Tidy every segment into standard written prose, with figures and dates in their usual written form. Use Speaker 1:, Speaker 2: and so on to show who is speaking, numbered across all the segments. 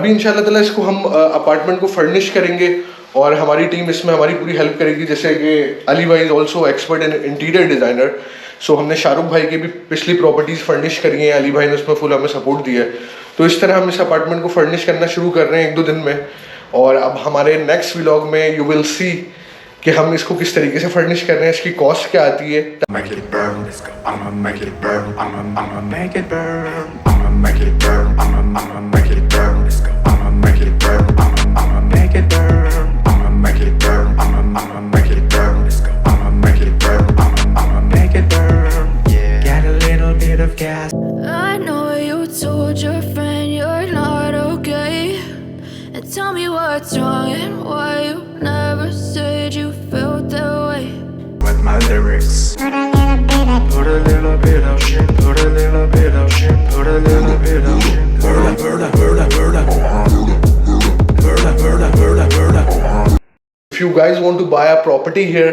Speaker 1: अभी इंशाल्लाह ताला इसको हम अपार्टमेंट को फर्निश करेंगे और हमारी टीम इसमें हमारी पूरी हेल्प करेगी। जैसे कि अली भाई is also expert in interior designer, so हमने शाहरुख भाई की भी पिछली प्रॉपर्टीज़ फर्निश करी हैं, अली भाई ने उसमें फुल हमें सपोर्ट दिया है। तो इस तरह हम इस अपार्टमेंट को फर्निश करना शुरू कर रहे हैं 1-2 दिन में। और अब हमारे नेक्स्ट व्लॉग में यू विल सी कि हम इसको किस तरीके से फर्निश कर रहे हैं, इसकी कॉस्ट क्या आती है।
Speaker 2: I know you told your friend you're not okay, and tell me what's wrong and why you never said you felt that way.
Speaker 3: With my lyrics, put a little bit of shit, put a little bit of shit, put a little bit of shit.
Speaker 1: If you guys want to buy a property here,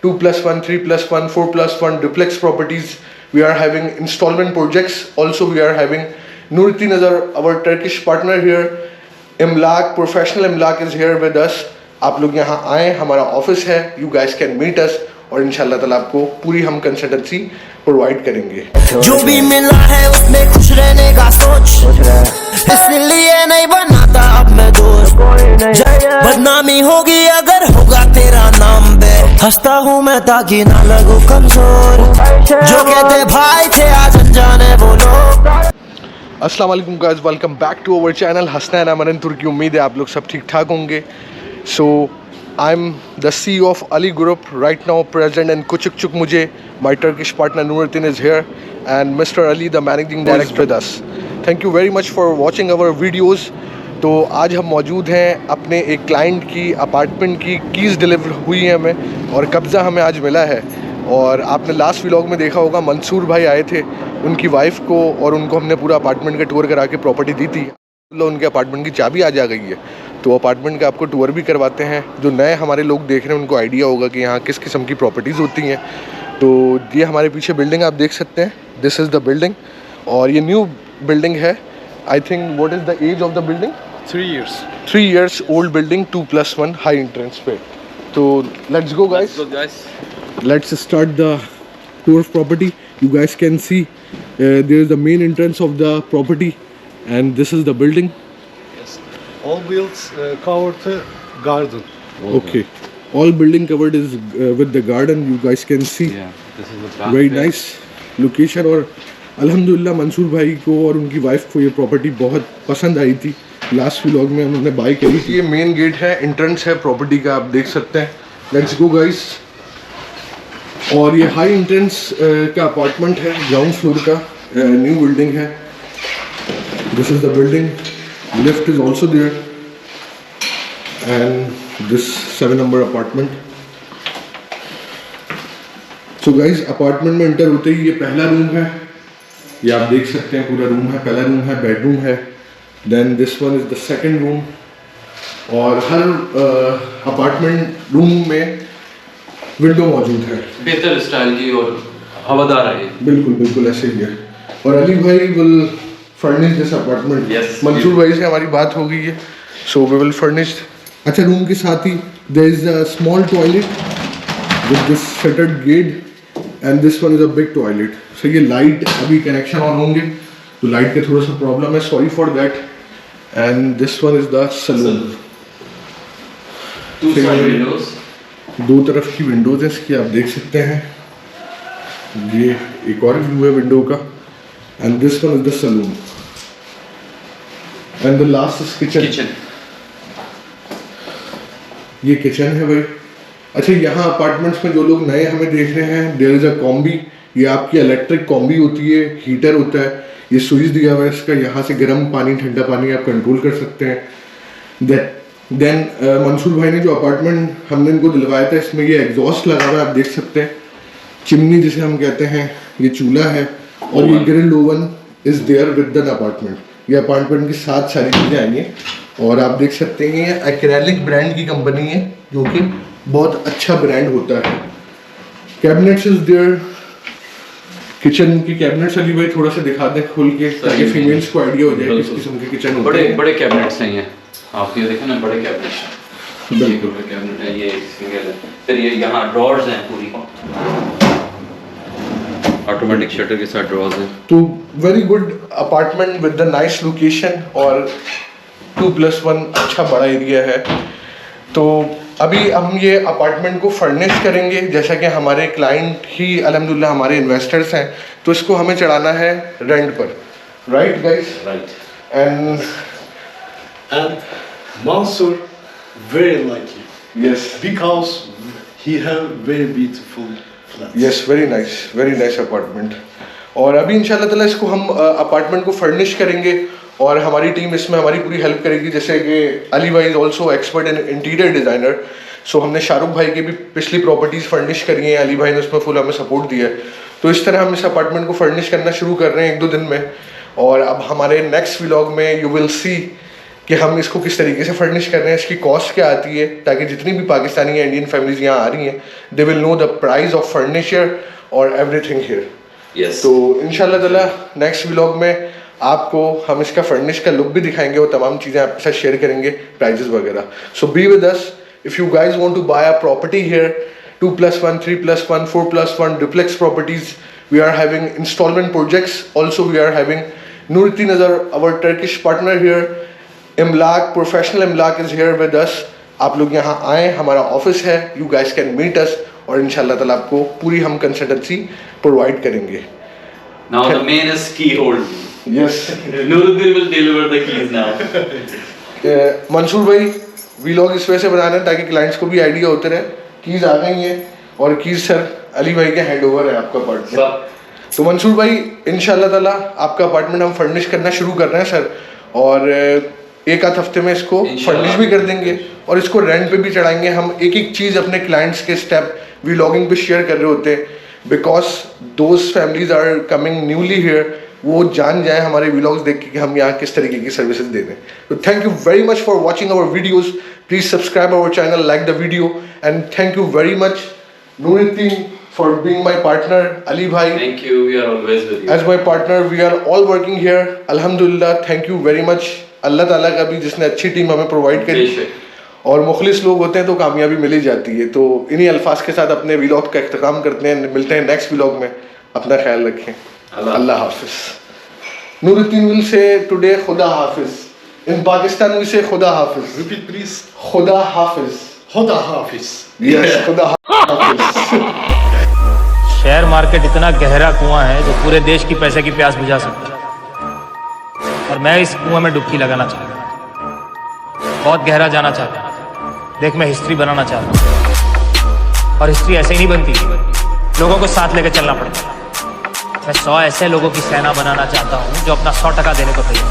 Speaker 1: 2+1, 3+1, 4+1 duplex properties, we are having installment projects. Also we are having Nuruddin Azhar, our Turkish partner here. Imlak, professional Imlak is here with us. आप लोग यहाँ आए, हमारा office है, you guys can meet us और इंशाल्लाह ताला आपको पूरी हम कंसल्टेंसी प्रोवाइड करेंगे।
Speaker 4: जो भी मिला है उसमें खुश रहने का सोच, इसलिए नहीं बनाता अब मैं दोस्त। बदनामी होगी अगर होगा तेरा नाम बे, हंसता हूँ मैं ताकि ना लगूं कमजोर। जो कहते भाई थे आज अनजाने वो लोग।
Speaker 1: अस्सलाम वालेकुम guys, welcome back to our channel Hasnain Amran Turkey. उम्मीद है आप लोग सब ठीक ठाक होंगे। So I am the CEO of Ali Group right now, present in Küçükçük Muje. My Turkish partner Nuruddin is here and Mr. Ali, the managing director, with us. Thank you very much for watching our videos. तो आज हम मौजूद हैं अपने एक client की apartment की keys deliver हुई है हमें और कब्ज़ा हमें आज मिला है। और आपने लास्ट व्लॉग में देखा होगा मंसूर भाई आए थे, उनकी वाइफ को और उनको हमने पूरा अपार्टमेंट का टूर करा के प्रॉपर्टी दी थी। उनके अपार्टमेंट की चाबी आज आ गई है, तो अपार्टमेंट का आपको टूर भी करवाते हैं। जो नए हमारे लोग देख रहे हैं उनको आइडिया होगा कि यहाँ किस किस्म की प्रॉपर्टीज़ होती हैं। तो ये हमारे पीछे बिल्डिंग आप देख सकते हैं, दिस इज़ द बिल्डिंग और ये न्यू बिल्डिंग है। I think what is the age of the building? 3 years old building, 2+1 high entrance पे। तो let's go guys, let's start the tour of property. You guys can see there is the main entrance of the property and this is the building.
Speaker 5: Yes. All builds covered garden.
Speaker 1: Okay, all building covered is with the garden. You guys can see.
Speaker 5: Yeah, this is the back.
Speaker 1: Very nice location और अल्हम्दुलिल्लाह मंसूर भाई को और उनकी wife को ये property बहुत पसंद आई थी। लास्ट व्लॉग में उन्होंने बाय करी थी। ये मेन गेट है, एंट्रेंस है प्रॉपर्टी का, आप देख सकते हैं। Let's go guys. और ये हाई एंट्रेंस का अपार्टमेंट है, ग्राउंड फ्लोर का, न्यू बिल्डिंग है। This is the building, lift is also there and this 7 number apartment. So guys, apartment में एंटर होते ही ये पहला रूम है, ये आप देख सकते हैं पूरा रूम है, पहला रूम है, बेडरूम है। Then this one is the second room. और हर अपार्टमेंट रूम में विंडो मौजूद है,
Speaker 6: बेहतर स्टाइल की और हवादार है।
Speaker 1: बिल्कुल बिल्कुल ऐसे ही है। और अली भाई will furnish this apartment.
Speaker 6: Yes,
Speaker 1: Mansoor भाई से हमारी बात हो गई है, सो वी विल फर्निश। अच्छा, रूम के साथ ही there is a small toilet with this shuttered gate and this one is a big toilet. So ये लाइट अभी कनेक्शन ऑन होंगे तो लाइट का थोड़ा सा प्रॉब्लम है, sorry for that. And this one is the saloon.
Speaker 6: 2 side windows,
Speaker 1: 2 तरफ की विंडोज है इसकी, आप देख सकते हैं। ये एक और व्यू है विंडो का। And this one is the saloon and the last is kitchen. ये किचन है भाई। अच्छा, यहाँ अपार्टमेंट्स में जो लोग नए हमें देख रहे हैं, देयर इज अ कॉम्बी। ये आपकी इलेक्ट्रिक कॉम्बी होती है, हीटर होता है। ये स्विच दिया हुआ है इसका, यहाँ से गर्म पानी ठंडा पानी आप कंट्रोल कर सकते हैं। देन मंसूर भाई ने जो अपार्टमेंट हमने इनको दिलवाया था, इसमें ये एग्जॉस्ट लगा हुआ है, आप देख सकते हैं। चिमनी जिसे हम कहते हैं, ये चूल्हा है और ये grill oven is there with the apartment. ये अपार्टमेंट की साथ सारी चीज़ें आई हैं और आप देख सकते हैं ये एक्रेलिक ब्रांड की कंपनी है, जो कि बहुत अच्छा ब्रांड होता है। कैबिनेट्स इज देयर किचन की कैबिनेट्स अली भाई थोड़ा सा दिखा दें खोल के ताकि फीमेल्स को आइडिया हो जाए किस किस्म के किचन होते
Speaker 6: बड़े
Speaker 1: हैं।
Speaker 6: बड़े कैबिनेट्स हैं ये, आप ये देखें ना, बड़े कैबिनेट, बिल्कुल कैबिनेट है, ये सिंगल है। फिर ये यहाँ ड्रॉर्स हैं पूरी, ऑटोमेटिक शटर के साथ ड्रॉर्स हैं।
Speaker 1: तो very good apartment with the nice location और 2+1 अच्छा बड़ा एरिया है। तो अभी हम ये अपार्टमेंट को फर्निश करेंगे, जैसा कि हमारे क्लाइंट ही अल्हम्दुलिल्लाह हमारे इन्वेस्टर्स हैं, तो इसको हमें चढ़ाना है रेंट पर, right guys?
Speaker 6: Right.
Speaker 1: And
Speaker 5: Mansur very lucky
Speaker 1: yes
Speaker 5: because he have very beautiful flats.
Speaker 1: Yes very nice apartment. और अभी इंशाल्लाह ताला इसको हम अपार्टमेंट को फर्निश करेंगे और हमारी टीम इसमें हमारी पूरी हेल्प करेगी, जैसे कि अली भाई is also expert in interior designer. So हमने शाहरुख भाई की भी पिछली प्रॉपर्टीज़ फर्निश करी हैं, अली भाई ने उसमें फुल हमें सपोर्ट दिया है। तो इस तरह हम इस अपार्टमेंट को फर्निश करना शुरू कर रहे हैं 1-2 दिन में। और अब हमारे नेक्स्ट व्लॉग में यू विल सी कि हम इसको किस तरीके से फर्निश कर रहे हैं, इसकी कॉस्ट क्या आती है, ताकि जितनी भी पाकिस्तानी या इंडियन फैमिलीज यहाँ आ रही हैं they will know the price of furniture और एवरीथिंग हियर।
Speaker 6: यस।
Speaker 1: तो इंशाल्लाह ताला नेक्स्ट व्लॉग में आपको हम इसका फर्निश का लुक भी दिखाएंगे और तमाम चीज़ें आपके साथ शेयर करेंगे, प्राइजेस वगैरह। So be with us if you guys want to buy a property here, 2+1, 3+1, 4+1 duplex properties. We are having installment projects. Also, we are having Nuruddin Azhar, our Turkish partner here. Imlak, professional Imlak is here with us. आप लोग यहाँ आए, हमारा office है, you guys can meet us और इंशाल्लाह ताला आपको पूरी हम कंसल्टेंसी प्रोवाइड करेंगे।
Speaker 6: Now the main is key hold.
Speaker 1: Yes.
Speaker 6: Nuruddin will deliver the keys now.
Speaker 1: Mansoor भाई व्लॉग इस वजह से बना रहे हैं ताकि क्लाइंट्स को भी आइडिया होते रहे। कीज आ गई हैं और कीज सर अली भाई के हैंड ओवर है आपका अपार्टमेंट। तो मंसूर भाई इंशाल्लाह ताला आपका अपार्टमेंट हम फर्निश करना शुरू कर रहे हैं सर, और एक आध हफ्ते में इसको फर्निश भी कर देंगे और इसको रेंट पे भी चढ़ाएंगे। हम एक एक चीज़ अपने क्लाइंट्स के स्टेप व्लॉगिंग पे शेयर कर रहे होते हैं, because those families are coming newly here, वो जान जाए हमारे व्लॉग्स देख के कि हम यहाँ किस तरीके की सर्विसेज दे रहे हैं। तो thank you very much for watching our videos, please subscribe our channel, like the video, and thank you very much Nuruddin for being my partner, Ali bhai
Speaker 6: Thank you. We are always with you.
Speaker 1: as my partner. We are all working here. Alhamdulillah, thank you very much. अल्लाह ताला का भी जिसने अच्छी team हमें provide करी, और मुखलिस लोग होते हैं तो कामयाबी मिल ही जाती है। तो इन्हीं अल्फाज के साथ अपने व्लॉग का इख्तिताम करते हैं, मिलते हैं नेक्स्ट व्लॉग में। अपना ख्याल रखें, अल्लाह हाफिज। Nuruddin will say today खुदा हाफिज, in Pakistan we say खुदा हाफिज।
Speaker 5: Repeat please.
Speaker 1: खुदा हाफिज।
Speaker 5: Hoda Hafiz.
Speaker 1: Yes, खुदा हाफिज।
Speaker 7: शेयर मार्केट इतना गहरा कुआं है जो पूरे देश की पैसे की प्यास बुझा सकता है, और मैं इस कुआं में डुबकी लगाना चाहता हूँ, बहुत गहरा जाना चाहता हूँ। देख, मैं हिस्ट्री बनाना चाहता हूँ, और हिस्ट्री ऐसे ही नहीं बनती, लोगों को साथ लेकर चलना पड़ता है। मैं 100 ऐसे लोगों की सेना बनाना चाहता हूँ जो अपना 100% देने को तैयार,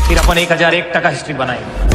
Speaker 7: फिर अपन 1001% हिस्ट्री बनाएंगे।